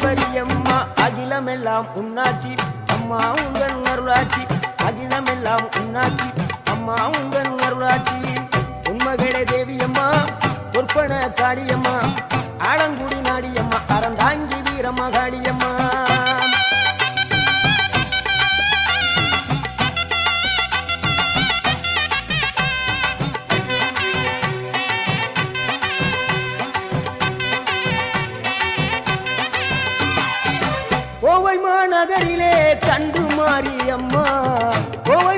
ஈஸ்வரியம்மா அகிலமெல்லாம் உன்னாட்சி அம்மா உங்கள் அருளாட்சி அகிலமெல்லாம் உன்னாட்சி அம்மா உங்கள் அருளாட்சி உண்மகளே தேவியம்மா பொற்பன காளியம்மா ஆலங்குடி நாடியம்மா அறந்தாங்கி வீரம்மா காளியம்மா கோவை மாநகரிலே தண்டு மாரியம்மா கோவை